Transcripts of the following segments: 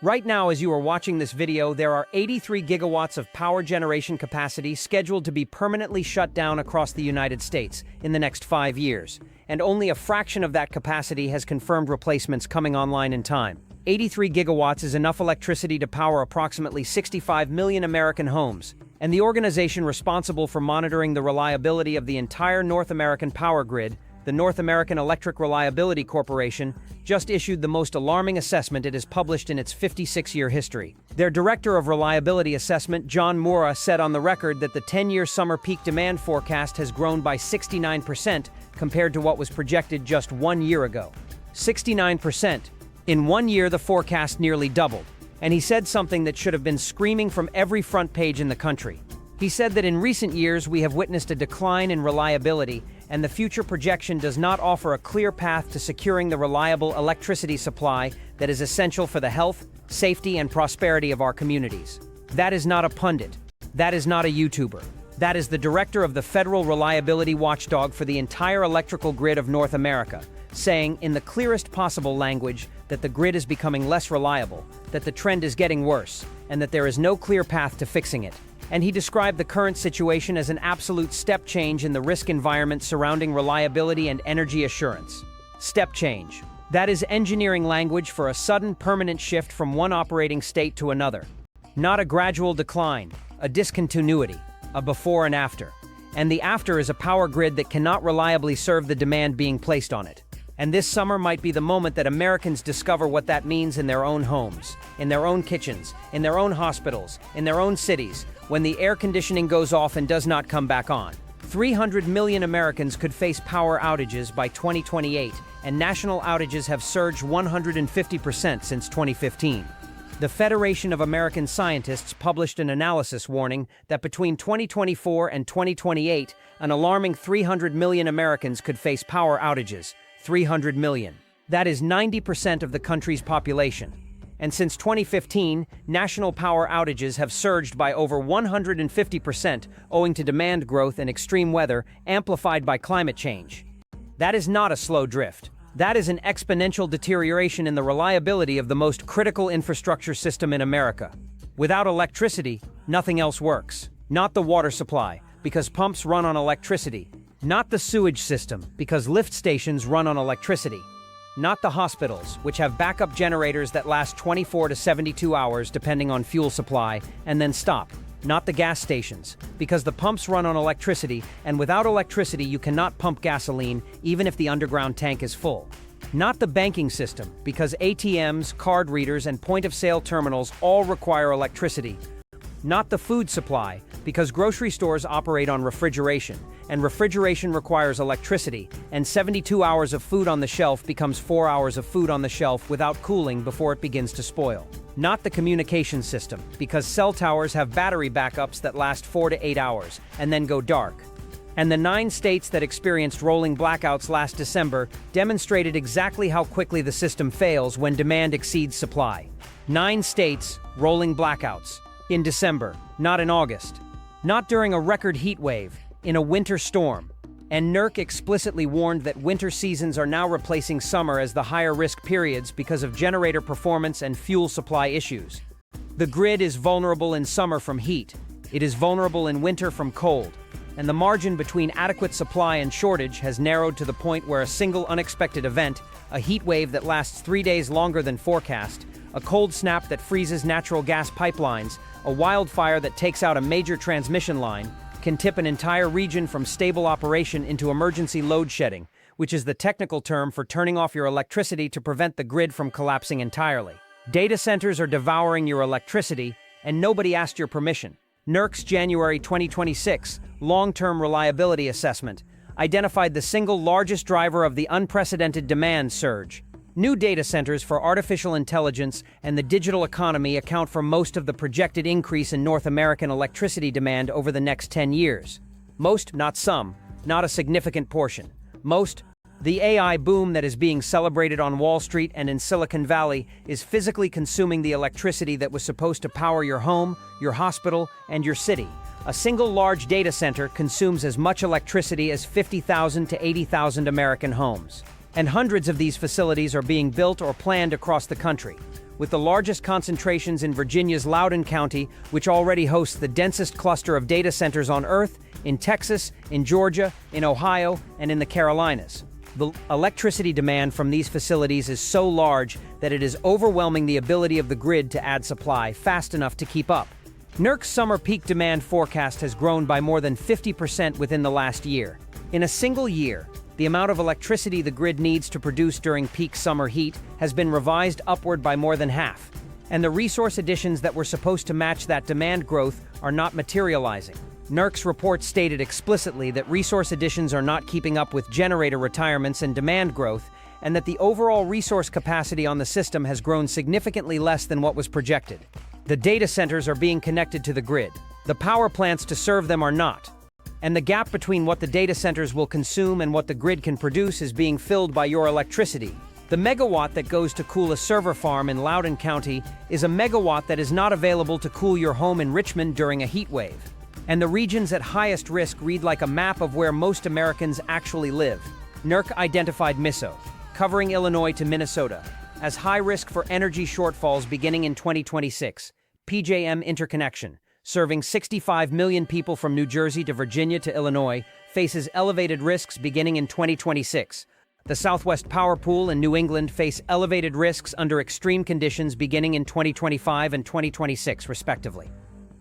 Right now, as you are watching this video, there are 83 gigawatts of power generation capacity scheduled to be permanently shut down across the United States in the next 5 years, and only a fraction of that capacity has confirmed replacements coming online in time. 83 gigawatts is enough electricity to power approximately 65 million American homes, and the organization responsible for monitoring the reliability of the entire North American power grid, the North American Electric Reliability Corporation, just issued the most alarming assessment it has published in its 56-year history. Their Director of Reliability Assessment, John Moura, said on the record that the 10-year summer peak demand forecast has grown by 69% compared to what was projected just 1 year ago. 69%. In 1 year, the forecast nearly doubled. And he said something that should have been screaming from every front page in the country. He said that in recent years we have witnessed a decline in reliability, and the future projection does not offer a clear path to securing the reliable electricity supply that is essential for the health, safety, and prosperity of our communities. That is not a pundit. That is not a YouTuber. That is the director of the Federal Reliability Watchdog for the entire electrical grid of North America, saying, in the clearest possible language, that the grid is becoming less reliable, that the trend is getting worse, and that there is no clear path to fixing it. And he described the current situation as an absolute step change in the risk environment surrounding reliability and energy assurance. Step change. That is engineering language for a sudden permanent shift from one operating state to another. Not a gradual decline, a discontinuity, a before and after. And the after is a power grid that cannot reliably serve the demand being placed on it. And this summer might be the moment that Americans discover what that means in their own homes, in their own kitchens, in their own hospitals, in their own cities, when the air conditioning goes off and does not come back on. 300 million Americans could face power outages by 2028, and national outages have surged 150% since 2015. The Federation of American Scientists published an analysis warning that between 2024 and 2028, an alarming 300 million Americans could face power outages. 300 million. That is 90% of the country's population. And since 2015, national power outages have surged by over 150% owing to demand growth and extreme weather amplified by climate change. That is not a slow drift. That is an exponential deterioration in the reliability of the most critical infrastructure system in America. Without electricity, nothing else works. Not the water supply, because pumps run on electricity. Not the sewage system, because lift stations run on electricity. Not the hospitals, which have backup generators that last 24 to 72 hours depending on fuel supply, and then stop. Not the gas stations, because the pumps run on electricity, and without electricity you cannot pump gasoline, even if the underground tank is full. Not the banking system, because ATMs, card readers, and point-of-sale terminals all require electricity. Not the food supply, because grocery stores operate on refrigeration, and refrigeration requires electricity, and 72 hours of food on the shelf becomes 4 hours of food on the shelf without cooling before it begins to spoil. Not the communication system, because cell towers have battery backups that last 4 to 8 hours, and then go dark. And the 9 states that experienced rolling blackouts last December demonstrated exactly how quickly the system fails when demand exceeds supply. 9 states, rolling blackouts. In December, not in August. Not during a record heat wave, in a winter storm. And NERC explicitly warned that winter seasons are now replacing summer as the higher risk periods because of generator performance and fuel supply issues. The grid is vulnerable in summer from heat. It is vulnerable in winter from cold. And the margin between adequate supply and shortage has narrowed to the point where a single unexpected event, a heat wave that lasts 3 days longer than forecast, a cold snap that freezes natural gas pipelines, a wildfire that takes out a major transmission line, can tip an entire region from stable operation into emergency load shedding, which is the technical term for turning off your electricity to prevent the grid from collapsing entirely. Data centers are devouring your electricity, and nobody asked your permission. NERC's January 2026 long-term reliability assessment identified the single largest driver of the unprecedented demand surge. New data centers for artificial intelligence and the digital economy account for most of the projected increase in North American electricity demand over the next 10 years. Most, not some, not a significant portion. Most, the AI boom that is being celebrated on Wall Street and in Silicon Valley is physically consuming the electricity that was supposed to power your home, your hospital, and your city. A single large data center consumes as much electricity as 50,000 to 80,000 American homes. And hundreds of these facilities are being built or planned across the country. with the largest concentrations in Virginia's Loudoun County, which already hosts the densest cluster of data centers on Earth, in Texas, in Georgia, in Ohio, and in the Carolinas. The electricity demand from these facilities is so large that it is overwhelming the ability of the grid to add supply fast enough to keep up. NERC's summer peak demand forecast has grown by more than 50% within the last year. In a single year, the amount of electricity the grid needs to produce during peak summer heat has been revised upward by more than half, and the resource additions that were supposed to match that demand growth are not materializing. NERC's report stated explicitly that resource additions are not keeping up with generator retirements and demand growth, and that the overall resource capacity on the system has grown significantly less than what was projected. The data centers are being connected to the grid. The power plants to serve them are not. And the gap between what the data centers will consume and what the grid can produce is being filled by your electricity. The megawatt that goes to cool a server farm in Loudoun County is a megawatt that is not available to cool your home in Richmond during a heat wave. And the regions at highest risk read like a map of where most Americans actually live. NERC identified MISO, covering Illinois to Minnesota, as high risk for energy shortfalls beginning in 2026. PJM interconnection, serving 65 million people from New Jersey to Virginia to Illinois, faces elevated risks beginning in 2026. The Southwest Power Pool in New England face elevated risks under extreme conditions beginning in 2025 and 2026, respectively.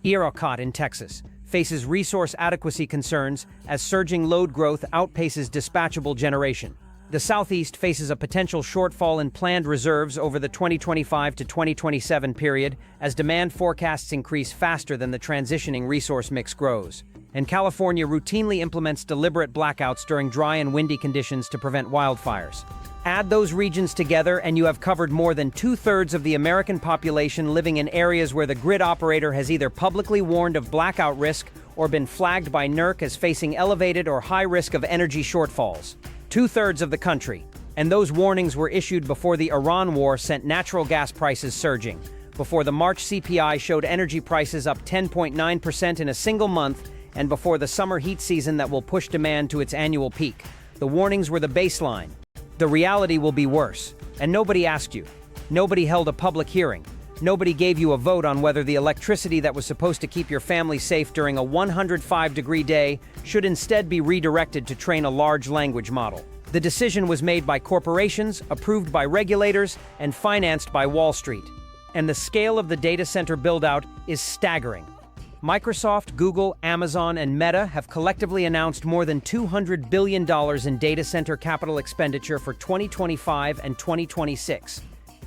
ERCOT in Texas faces resource adequacy concerns as surging load growth outpaces dispatchable generation. The Southeast faces a potential shortfall in planned reserves over the 2025 to 2027 period as demand forecasts increase faster than the transitioning resource mix grows. And California routinely implements deliberate blackouts during dry and windy conditions to prevent wildfires. Add those regions together and you have covered more than 2/3 of the American population living in areas where the grid operator has either publicly warned of blackout risk or been flagged by NERC as facing elevated or high risk of energy shortfalls. 2/3 of the country. And those warnings were issued before the Iran war sent natural gas prices surging, before the March CPI showed energy prices up 10.9% in a single month, and before the summer heat season that will push demand to its annual peak. The warnings were the baseline. The reality will be worse. And nobody asked you. Nobody held a public hearing. Nobody gave you a vote on whether the electricity that was supposed to keep your family safe during a 105-degree day should instead be redirected to train a large language model. The decision was made by corporations, approved by regulators, and financed by Wall Street. And the scale of the data center build-out is staggering. Microsoft, Google, Amazon, and Meta have collectively announced more than $200 billion in data center capital expenditure for 2025 and 2026.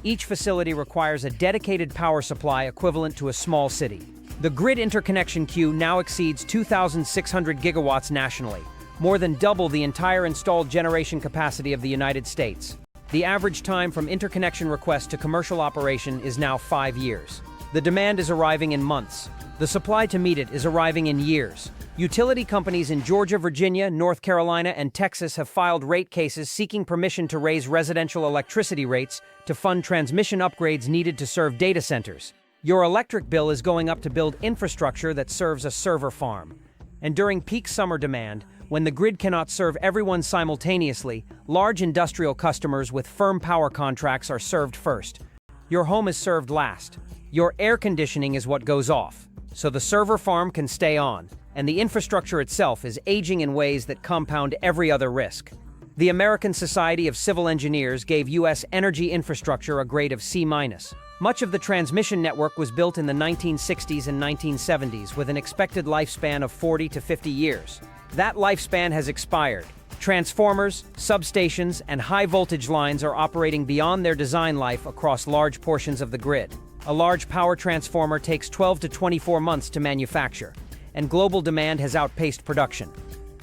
Each facility requires a dedicated power supply equivalent to a small city. The grid interconnection queue now exceeds 2,600 gigawatts nationally, more than double the entire installed generation capacity of the United States. The average time from interconnection request to commercial operation is now 5 years. The demand is arriving in months. The supply to meet it is arriving in years. Utility companies in Georgia, Virginia, North Carolina, and Texas have filed rate cases seeking permission to raise residential electricity rates to fund transmission upgrades needed to serve data centers. Your electric bill is going up to build infrastructure that serves a server farm. And during peak summer demand, when the grid cannot serve everyone simultaneously, large industrial customers with firm power contracts are served first. Your home is served last. Your air conditioning is what goes off, so the server farm can stay on, and the infrastructure itself is aging in ways that compound every other risk. The American Society of Civil Engineers gave U.S. energy infrastructure a grade of C-. Much of the transmission network was built in the 1960s and 1970s with an expected lifespan of 40 to 50 years. That lifespan has expired. Transformers, substations, and high-voltage lines are operating beyond their design life across large portions of the grid. A large power transformer takes 12 to 24 months to manufacture, and global demand has outpaced production.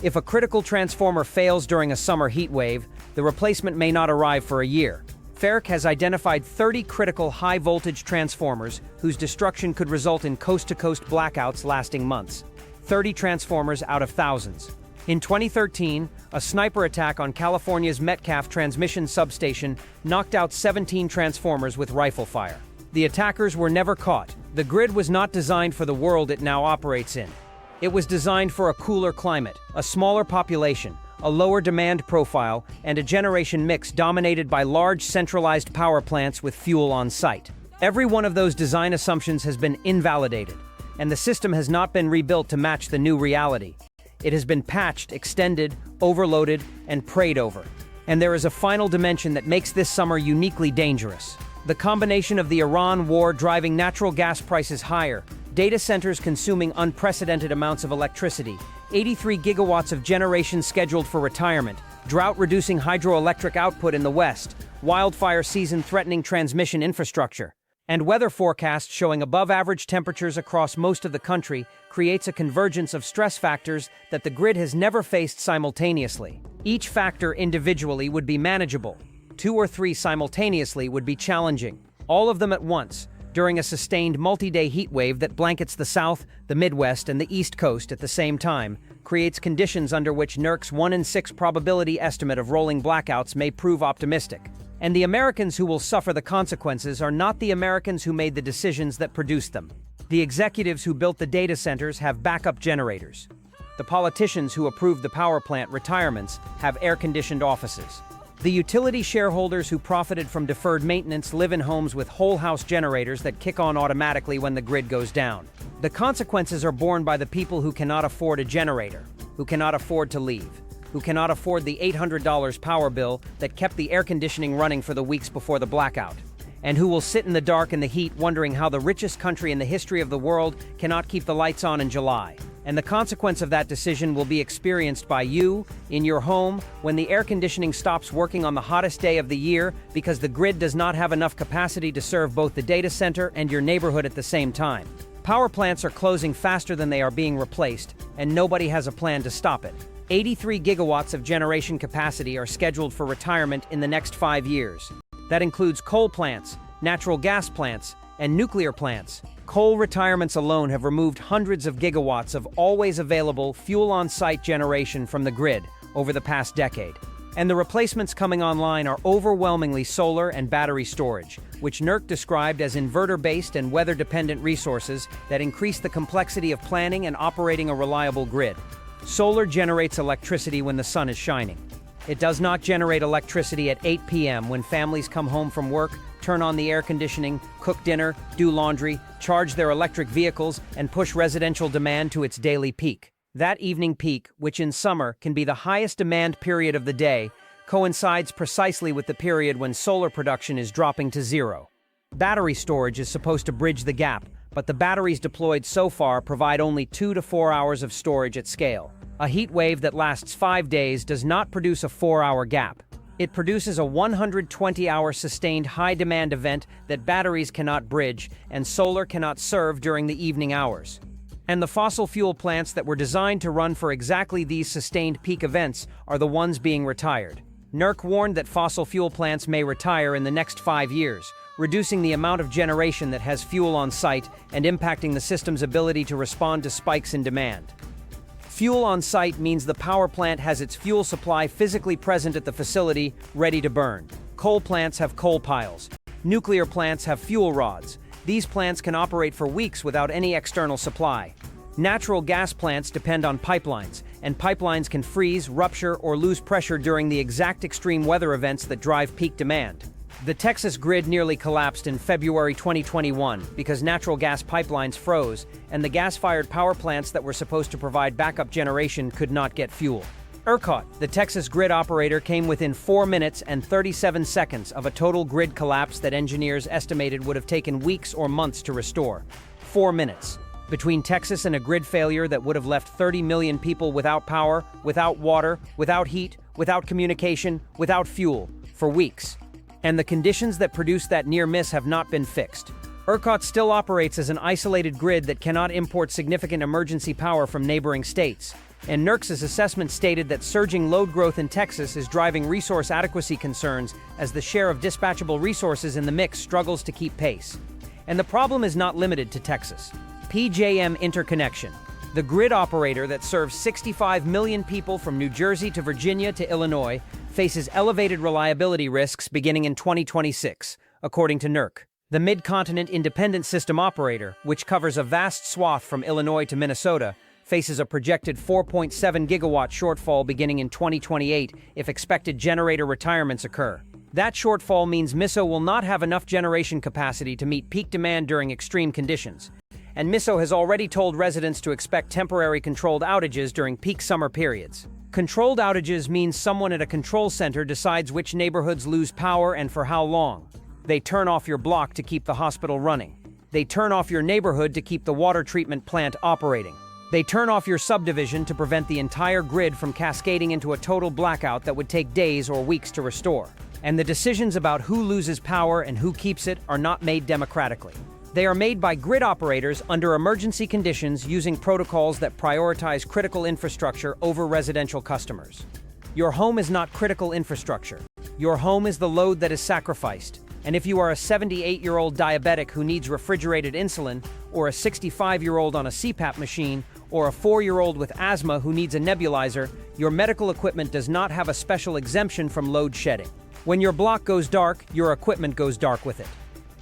If a critical transformer fails during a summer heat wave, the replacement may not arrive for a year. FERC has identified 30 critical high-voltage transformers whose destruction could result in coast-to-coast blackouts lasting months. 30 transformers out of thousands. In 2013, a sniper attack on California's Metcalf transmission substation knocked out 17 transformers with rifle fire. The attackers were never caught. The grid was not designed for the world it now operates in. It was designed for a cooler climate, a smaller population, a lower demand profile, and a generation mix dominated by large centralized power plants with fuel on site. Every one of those design assumptions has been invalidated, and the system has not been rebuilt to match the new reality. It has been patched, extended, overloaded, and prayed over. And there is a final dimension that makes this summer uniquely dangerous. The combination of the Iran war driving natural gas prices higher, data centers consuming unprecedented amounts of electricity, 83 gigawatts of generation scheduled for retirement, drought-reducing hydroelectric output in the West, wildfire season threatening transmission infrastructure, and weather forecasts showing above-average temperatures across most of the country creates a convergence of stress factors that the grid has never faced simultaneously. Each factor individually would be manageable. 2 or 3 simultaneously would be challenging. All of them at once, during a sustained multi-day heat wave that blankets the South, the Midwest, and the East Coast at the same time, creates conditions under which NERC's 1 in 6 probability estimate of rolling blackouts may prove optimistic. And the Americans who will suffer the consequences are not the Americans who made the decisions that produced them. The executives who built the data centers have backup generators. The politicians who approved the power plant retirements have air-conditioned offices. The utility shareholders who profited from deferred maintenance live in homes with whole-house generators that kick on automatically when the grid goes down. The consequences are borne by the people who cannot afford a generator, who cannot afford to leave, who cannot afford the $800 power bill that kept the air conditioning running for the weeks before the blackout, and who will sit in the dark in the heat wondering how the richest country in the history of the world cannot keep the lights on in July. And the consequence of that decision will be experienced by you, in your home, when the air conditioning stops working on the hottest day of the year because the grid does not have enough capacity to serve both the data center and your neighborhood at the same time. Power plants are closing faster than they are being replaced, and nobody has a plan to stop it. 83 gigawatts of generation capacity are scheduled for retirement in the next 5 years. That includes coal plants, natural gas plants, and nuclear plants. Coal retirements alone have removed hundreds of gigawatts of always available fuel-on-site generation from the grid over the past decade. And the replacements coming online are overwhelmingly solar and battery storage, which NERC described as inverter-based and weather-dependent resources that increase the complexity of planning and operating a reliable grid. Solar generates electricity when the sun is shining. It does not generate electricity at 8 p.m. when families come home from work, turn on the air conditioning, cook dinner, do laundry, charge their electric vehicles, and push residential demand to its daily peak. That evening peak, which in summer can be the highest demand period of the day, coincides precisely with the period when solar production is dropping to zero. Battery storage is supposed to bridge the gap, but the batteries deployed so far provide only 2 to 4 hours of storage at scale. A heat wave that lasts 5 days does not produce a 4-hour gap. It produces a 120-hour sustained high-demand event that batteries cannot bridge and solar cannot serve during the evening hours. And the fossil fuel plants that were designed to run for exactly these sustained peak events are the ones being retired. NERC warned that fossil fuel plants may retire in the next 5 years, reducing the amount of generation that has fuel on site and impacting the system's ability to respond to spikes in demand. Fuel on site means the power plant has its fuel supply physically present at the facility, ready to burn. Coal plants have coal piles. Nuclear plants have fuel rods. These plants can operate for weeks without any external supply. Natural gas plants depend on pipelines, and pipelines can freeze, rupture, or lose pressure during the exact extreme weather events that drive peak demand. The Texas grid nearly collapsed in February 2021 because natural gas pipelines froze and the gas-fired power plants that were supposed to provide backup generation could not get fuel. ERCOT, the Texas grid operator, came within 4 minutes and 37 seconds of a total grid collapse that engineers estimated would have taken weeks or months to restore. 4 minutes. Between Texas and a grid failure that would have left 30 million people without power, without water, without heat, without communication, without fuel, for weeks. And the conditions that produced that near miss have not been fixed. ERCOT still operates as an isolated grid that cannot import significant emergency power from neighboring states. And NERC's assessment stated that surging load growth in Texas is driving resource adequacy concerns as the share of dispatchable resources in the mix struggles to keep pace. And the problem is not limited to Texas. PJM Interconnection, the grid operator that serves 65 million people from New Jersey to Virginia to Illinois, faces elevated reliability risks beginning in 2026, according to NERC. The Mid-Continent Independent System Operator, which covers a vast swath from Illinois to Minnesota, faces a projected 4.7 gigawatt shortfall beginning in 2028 if expected generator retirements occur. That shortfall means MISO will not have enough generation capacity to meet peak demand during extreme conditions. And MISO has already told residents to expect temporary controlled outages during peak summer periods. Controlled outages means someone at a control center decides which neighborhoods lose power and for how long. They turn off your block to keep the hospital running. They turn off your neighborhood to keep the water treatment plant operating. They turn off your subdivision to prevent the entire grid from cascading into a total blackout that would take days or weeks to restore. And the decisions about who loses power and who keeps it are not made democratically. They are made by grid operators under emergency conditions using protocols that prioritize critical infrastructure over residential customers. Your home is not critical infrastructure. Your home is the load that is sacrificed. And if you are a 78-year-old diabetic who needs refrigerated insulin, or a 65-year-old on a CPAP machine, or a 4-year-old with asthma who needs a nebulizer, your medical equipment does not have a special exemption from load shedding. When your block goes dark, your equipment goes dark with it.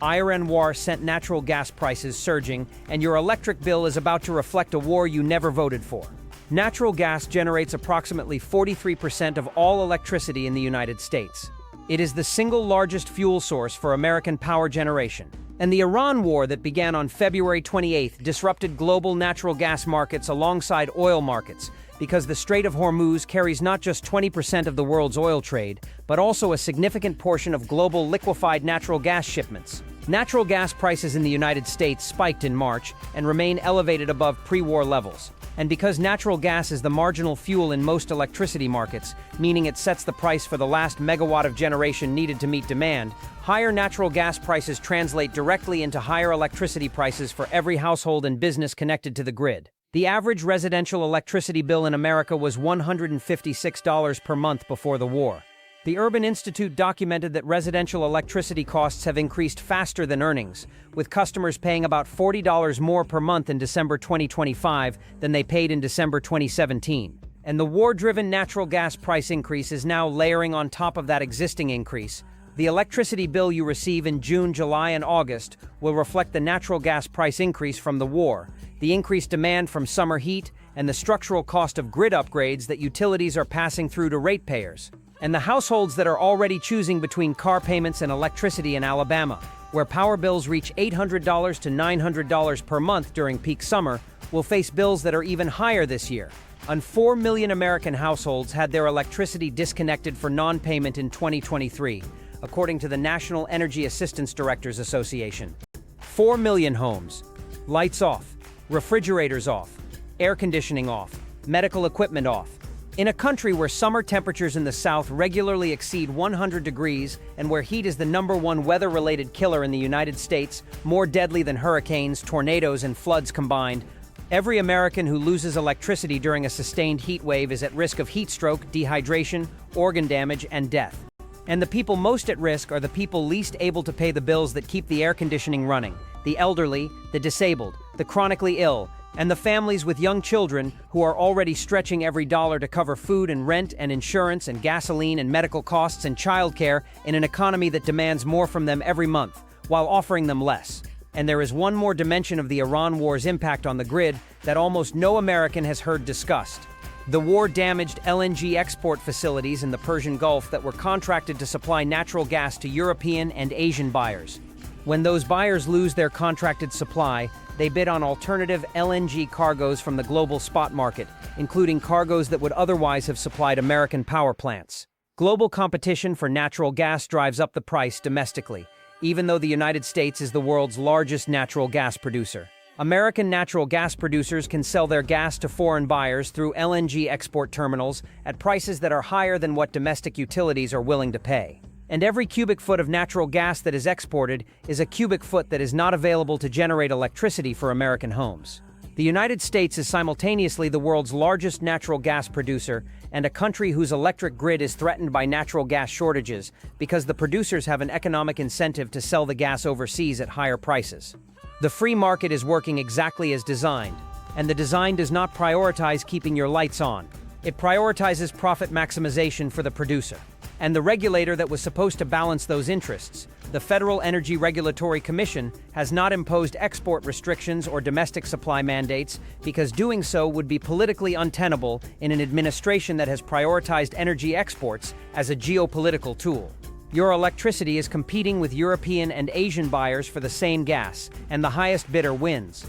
Iran war sent natural gas prices surging, and your electric bill is about to reflect a war you never voted for. Natural gas generates approximately 43% of all electricity in the United States. It is the single largest fuel source for American power generation. And the Iran war that began on February 28th disrupted global natural gas markets alongside oil markets, because the Strait of Hormuz carries not just 20% of the world's oil trade, but also a significant portion of global liquefied natural gas shipments. Natural gas prices in the United States spiked in March and remain elevated above pre-war levels. And because natural gas is the marginal fuel in most electricity markets, meaning it sets the price for the last megawatt of generation needed to meet demand, higher natural gas prices translate directly into higher electricity prices for every household and business connected to the grid. The average residential electricity bill in America was $156 per month before the war. The Urban Institute documented that residential electricity costs have increased faster than earnings, with customers paying about $40 more per month in December 2025 than they paid in December 2017. And the war-driven natural gas price increase is now layering on top of that existing increase. The electricity bill you receive in June, July, and August will reflect the natural gas price increase from the war, the increased demand from summer heat, and the structural cost of grid upgrades that utilities are passing through to ratepayers. And the households that are already choosing between car payments and electricity in Alabama, where power bills reach $800 to $900 per month during peak summer, will face bills that are even higher this year. And 4 million American households had their electricity disconnected for non-payment in 2023, according to the National Energy Assistance Directors Association. 4 million homes. Lights off, refrigerators off, air conditioning off, medical equipment off. In a country where summer temperatures in the South regularly exceed 100 degrees and where heat is the #1 weather-related killer in the United States, more deadly than hurricanes, tornadoes, and floods combined, every American who loses electricity during a sustained heat wave is at risk of heat stroke, dehydration, organ damage, and death. And the people most at risk are the people least able to pay the bills that keep the air conditioning running: the elderly, the disabled, the chronically ill, and the families with young children who are already stretching every dollar to cover food and rent and insurance and gasoline and medical costs and childcare in an economy that demands more from them every month, while offering them less. And there is one more dimension of the Iran war's impact on the grid that almost no American has heard discussed. The war damaged LNG export facilities in the Persian Gulf that were contracted to supply natural gas to European and Asian buyers. When those buyers lose their contracted supply, they bid on alternative LNG cargoes from the global spot market, including cargoes that would otherwise have supplied American power plants. Global competition for natural gas drives up the price domestically, even though the United States is the world's largest natural gas producer. American natural gas producers can sell their gas to foreign buyers through LNG export terminals at prices that are higher than what domestic utilities are willing to pay. And every cubic foot of natural gas that is exported is a cubic foot that is not available to generate electricity for American homes. The United States is simultaneously the world's largest natural gas producer and a country whose electric grid is threatened by natural gas shortages because the producers have an economic incentive to sell the gas overseas at higher prices. The free market is working exactly as designed, and the design does not prioritize keeping your lights on. It prioritizes profit maximization for the producer. And the regulator that was supposed to balance those interests, the Federal Energy Regulatory Commission, has not imposed export restrictions or domestic supply mandates because doing so would be politically untenable in an administration that has prioritized energy exports as a geopolitical tool. Your electricity is competing with European and Asian buyers for the same gas, and the highest bidder wins.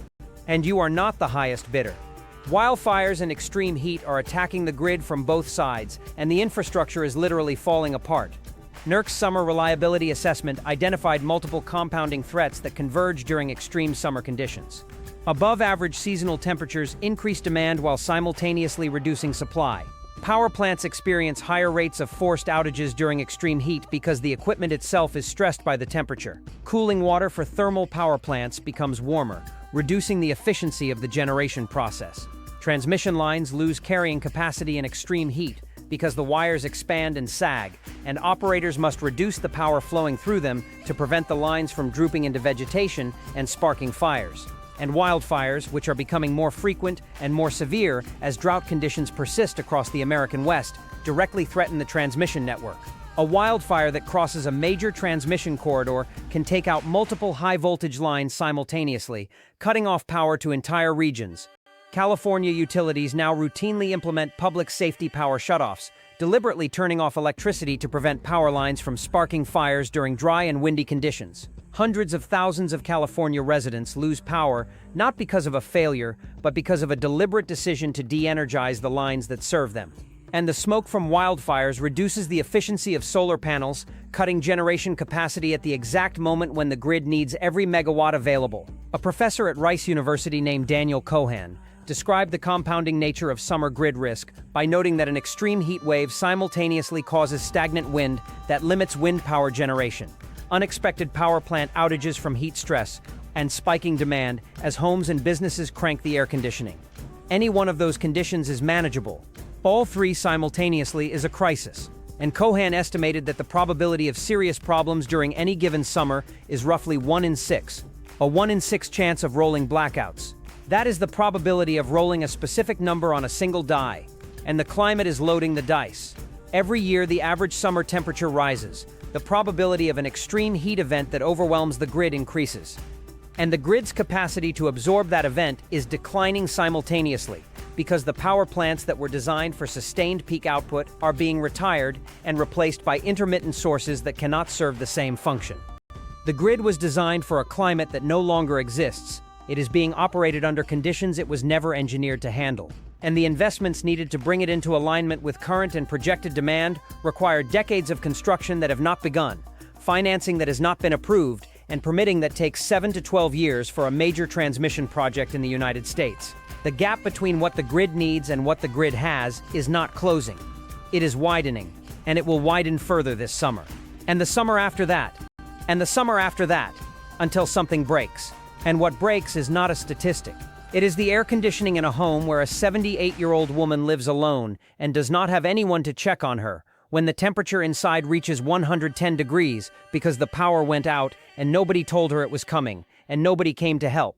And you are not the highest bidder. Wildfires and extreme heat are attacking the grid from both sides, and the infrastructure is literally falling apart. NERC's summer reliability assessment identified multiple compounding threats that converge during extreme summer conditions. Above-average seasonal temperatures increase demand while simultaneously reducing supply. Power plants experience higher rates of forced outages during extreme heat because the equipment itself is stressed by the temperature. Cooling water for thermal power plants becomes warmer, reducing the efficiency of the generation process. Transmission lines lose carrying capacity in extreme heat because the wires expand and sag, and operators must reduce the power flowing through them to prevent the lines from drooping into vegetation and sparking fires. And wildfires, which are becoming more frequent and more severe as drought conditions persist across the American West, directly threaten the transmission network. A wildfire that crosses a major transmission corridor can take out multiple high-voltage lines simultaneously, cutting off power to entire regions. California utilities now routinely implement public safety power shutoffs, deliberately turning off electricity to prevent power lines from sparking fires during dry and windy conditions. Hundreds of thousands of California residents lose power not because of a failure, but because of a deliberate decision to de-energize the lines that serve them. And the smoke from wildfires reduces the efficiency of solar panels, cutting generation capacity at the exact moment when the grid needs every megawatt available. A professor at Rice University named Daniel Cohan described the compounding nature of summer grid risk by noting that an extreme heat wave simultaneously causes stagnant wind that limits wind power generation, unexpected power plant outages from heat stress, and spiking demand as homes and businesses crank the air conditioning. Any one of those conditions is manageable. All three simultaneously is a crisis, and Cohan estimated that the probability of serious problems during any given summer is roughly 1 in 6, a 1 in 6 chance of rolling blackouts. That is the probability of rolling a specific number on a single die, and the climate is loading the dice. Every year, the average summer temperature rises. The probability of an extreme heat event that overwhelms the grid increases. And the grid's capacity to absorb that event is declining simultaneously because the power plants that were designed for sustained peak output are being retired and replaced by intermittent sources that cannot serve the same function. The grid was designed for a climate that no longer exists. It is being operated under conditions it was never engineered to handle. And the investments needed to bring it into alignment with current and projected demand require decades of construction that have not begun, financing that has not been approved, and permitting that takes 7 to 12 years for a major transmission project in the United States. The gap between what the grid needs and what the grid has is not closing. It is widening, and it will widen further this summer. And the summer after that. And the summer after that, until something breaks. And what breaks is not a statistic. It is the air conditioning in a home where a 78-year-old woman lives alone and does not have anyone to check on her when the temperature inside reaches 110 degrees because the power went out and nobody told her it was coming and nobody came to help.